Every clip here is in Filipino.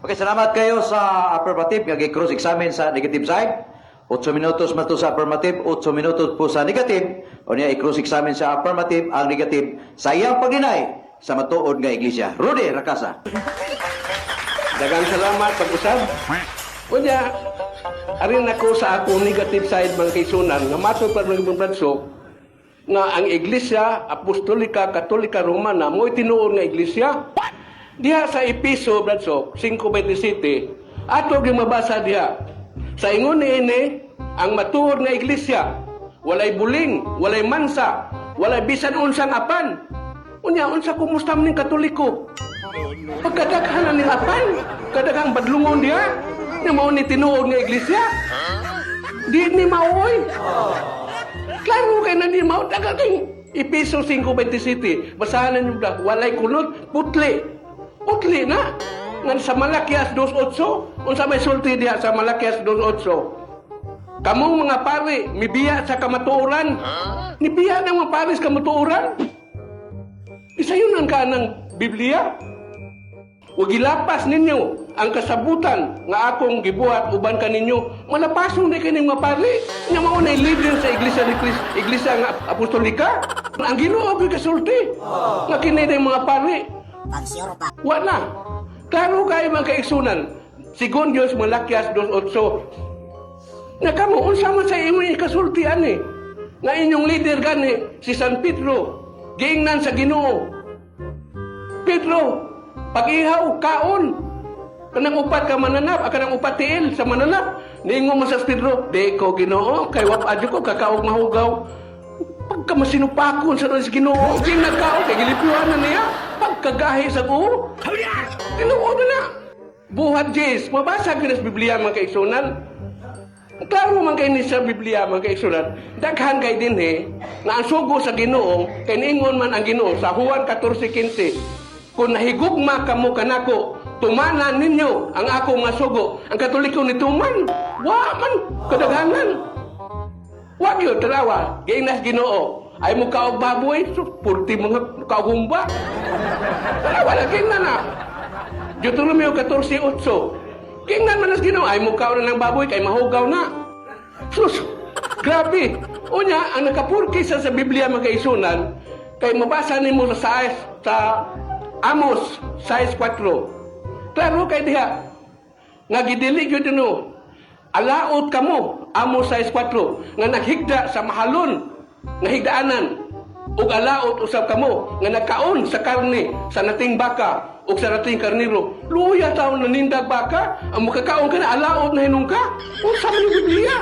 Okay, salamat kayo sa affirmative. Cross examine sa negative side. 8 minutos man to sa affirmative, 8 minutos po sa negative. O niya i-cross examine sa affirmative, ang negative sa iyang pag-deny sa matuod nga iglesia. Rudy Rakasa. Dagang salamat pag-usab. Kunya, arin ako sa ako negative side mga kaisunan nga matod pa ng Bradsok nga ang iglesia apostolika katolika romana mo tinuod nga iglesia. Diha sa Episo Bradsok 5:27 ato gyud mabasa diha. Sa ingon niini ang matuod nga iglesia walay buling, walay mansa, walay bisan unsang apan. Unya unsa kumusta ning katoliko? Pagkadaghan ning apan, kadaghang badlungon diha. Nga mao ni tinuod nga iglesia. Di ni maoy. Klaro kay na di mao daghang Episo 5:27. Basahan ninyo da walay kunot putli. Putli na. Nga sa Malakias 2:8, unsa may sulti diha sa Malakias 2:8. Kamong mga pari mibiya sa kamatuoran. Nibiya ng mga pari sa kamatuoran. Isayon ang kanang Biblia. Huwag ilapas ninyo ang kasabutan nga akong gibuhat uban kaninyo. Malapason na kaning mga pari. Nga mao na leader sa iglesia ni Cristo, iglesia nga apostolika. Ang Ginoo gyud kasulti. Nga kini mga pari. Wala. Klaro kayo mga kaigsunan. Sigon Diyos Malakias 2:8. Nga kamo, unsa man sa imong ikasulti ani? Nga inyong leader gani, si San Pedro, giingnan sa Ginoo. Pedro, pag-ihaw, kaon. Kanang upat ka mananap, kanang upat tiil sa mananap. Niingon mo sa Pedro, di ko Ginoo, kay wap adyo ko kakaog mahugaw. Pagka masinupakon sa rin sa Ginoo, ginagkaon, kay gilipyuhan na niya. Pagkagahi sa buho, tinuod na. Buhat Jis, mabasa ko sa Biblia mga kaigsunan. Klaro man kayo ni sa Biblia mga kaigsunan, daghan kay din na ang sugo sa Ginoo, kay niingon man ang Ginoo sa Juan 14:15. Kung nahigugma kamo kanako, tumanan ninyo ang ako nga sugo. Ang Katoliko ni tuman, wa man kadaghanan. Wa gyud tarawa, giingnas Ginoo. Ay mo kaog baboy, purti mga kaugumba. Wala kingnan na. Deuteronomio 14:8. Kingnan man as Ginoo, ay mo kaog na ng baboy, kay mahugaw na. Sus, grabe. Unya, ang nakapurki sa Biblia mga kaisunan, kay mabasa nimo sa Amos 6:4. Klaro kay diha, nga gidili gyud no. Alaot kamo, Amos 6:4, nga naghigda sa mahalon nga higdaanan ug alaot usab kamo nga nagkaon sa karne sa nating baka ug sa nating karniro. Luya taon na nindag baka ang makakaon ka na alaot na hinungka. Unsa man yung Biblia?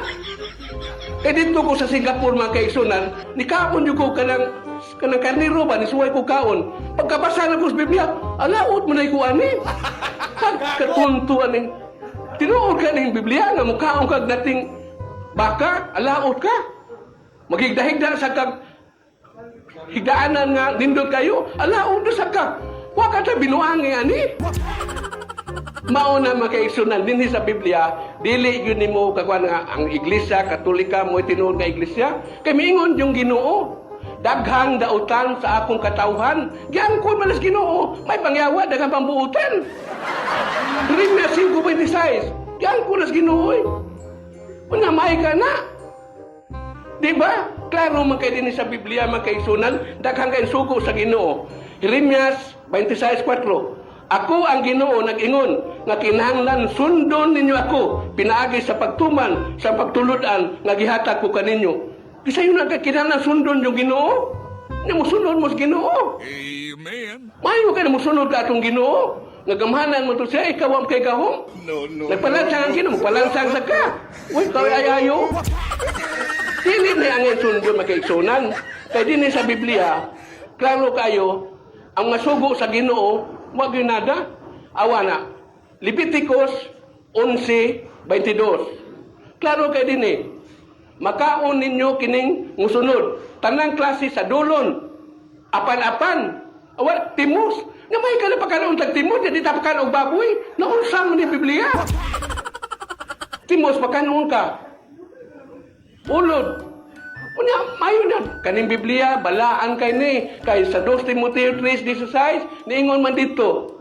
Kay dito ko sa Singapore mga kaigsunan, nikaon yung ko kanang karniro ba, nisuway ko kaon. Pagkabasa na ko sa Biblia, alaot mo na ko ani. Pagkatuntuan ni tinuod ka ng Biblia nga mukaon kag nating baka, alaot ka. Maghigda-higda sa kag higdaanan nga nindot kayo, alaon na sa kag. Wa ka ta binuangi ani. Mao na makaigsunan dinhi sa Biblia, dili gyud nimo kagwan nga ang iglesia katolika mo tinuod nga iglesia, kay miingon yung Ginoo. Daghang dautan sa akong katawhan, giangkon man as Ginoo, may pangyawa daghang pambuutan. Rimya 5:26, giangkon as Ginoo. Una may ka na. Diba? Klaro man kayo din sa Biblia mga kaigsunan, daghang kayo sugo sa Ginoo. Jeremias 26:4. Ako ang Ginoo nag-ingon nga kinahanglan sundon ninyo ako pinaagi sa pagtuman sa pagtuludan nga gihatag ko kaninyo. Kisayo na kinahanglan sundon yung Ginoo. Ni mo sunod mo sa Ginoo. Amen. Mayo ka na mo sunod ka atong Ginoo. Nagamhanan mo to siya, ikaw ang kay kahong. No. Nagpalansang ang Ginoo, palansang sa ka. Uy, kaway ayayo. Dili na ang sundo makaigsunan. Kaya din sa Biblia, klaro kayo, ang masugo sa Ginoo, wag yun nada. Awa na. Leviticus 11:22. Klaro kayo din makaon ninyo kining musunod. Tanang klase sa dulon. Apan-apan. Awa, timos. Nga may ka na pagkanoon tag timos, hindi tapakan og baboy. Naunsam ni Biblia. Timos, pagkanoon ka. Ulod. Unya, mayo na. Kaning Biblia, balaan kay ni. Kay sa 2 Timoteo 3:16, niingon man dito.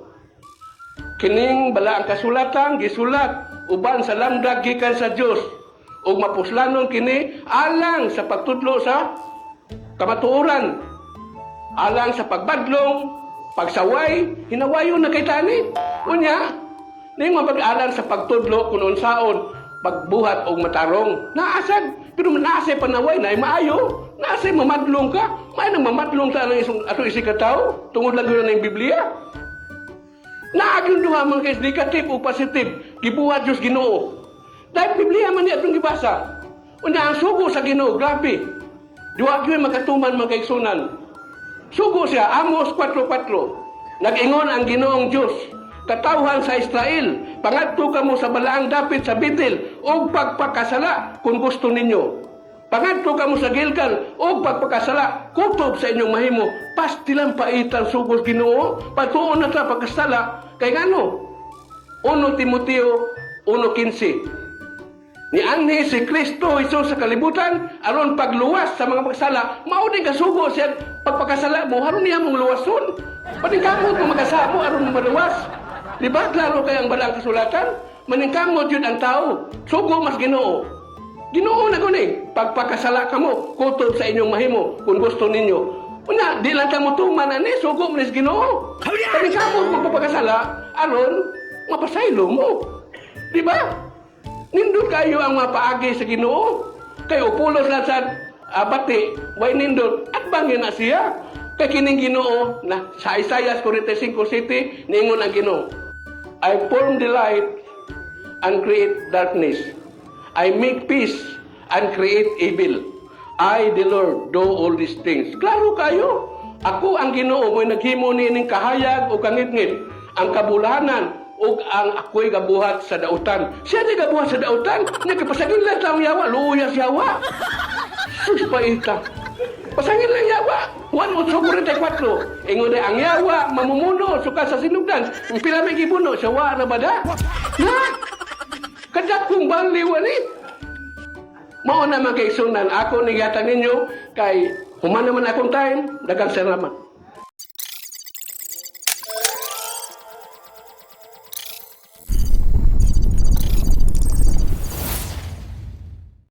kining bala ang kasulatan gisulat uban sa lamdag gikan sa Dios ug mapuslanon kini alang sa pagtudlo sa kamatuoran, alang sa pagbadlong, pagsaway, hinawayon na kay tani. Unya, ning mapag-alang sa pagtudlo kun unsaon pagbuhat og matarong. Naasad, pero naasay panaway na ay maayo. Naasay mamadlong ka. May nang mamadlong sa ato isi ka tao tungod lang yun ng Biblia. Naagyon duha man kay negative o positive gibuhat Dios Ginoo. Dahil Biblia man niya itong gibasa. Unya ang sugo sa Ginoo, grabe. Duwa gyud makatuman mga kaigsunan. Sugo siya, Amos 4:4. Nag-ingon ang Ginoong Dios, katawhan sa Israel, pangadto kamo sa balaang dapit sa Betel og pagpakasala kung gusto ninyo. Pangadto kamo sa Gilgal og pagpakasala kutob sa inyong mahimo. Pastilan paitan sugos Ginoo, patuon na ta pagkasala kay ngano? 1 Timoteo 1:15. Ni anhi si Kristo Hesus sa kalibutan aron pagluwas sa mga pagsala, mao din kasugo siya pagpakasala mo aron niya mong luwason. Paningkamot mo magasamo aron maluwas. Di ba klaro kay ang balang kasulatan? Maningkamot yun ang tao. Sugo mas Ginoo. Ginoo na guni, pagpakasala kamo kutob sa inyong mahimo kung gusto ninyo. Una, di lang kamo tuman ani sugo man is Ginoo. Paningkamot mo pagpakasala aron mapasaylo mo. Di ba? Nindot kayo ang mapaagi sa Ginoo. Kayo pulos lang sa bati, way nindot at bangin na siya. Kay kining Ginoo na sa Isaiah 45:7 ningon ang Ginoo. I form the light and create darkness. I make peace and create evil. I, the Lord, do all these things. Klaro kayo. Ako ang Ginoo mo'y naghimo nining kahayag o kangitngit, ang kabulahanan ug ang ako'y gabuhat sa dautan. Siya di gabuhat sa dautan, nagkapasagin lang sa yawa, luyas yawa. Sus pa ika. Pasangin lang yawa. 1:44. Ingon ang yawa, mamumuno, suka sa sinugdan. Pila may gibuno, sawa na bada. Na! Kadap kong baliw ani. Mao na mga kaigsunan, ako nigatan ninyo kay human naman akong time, daghang salamat.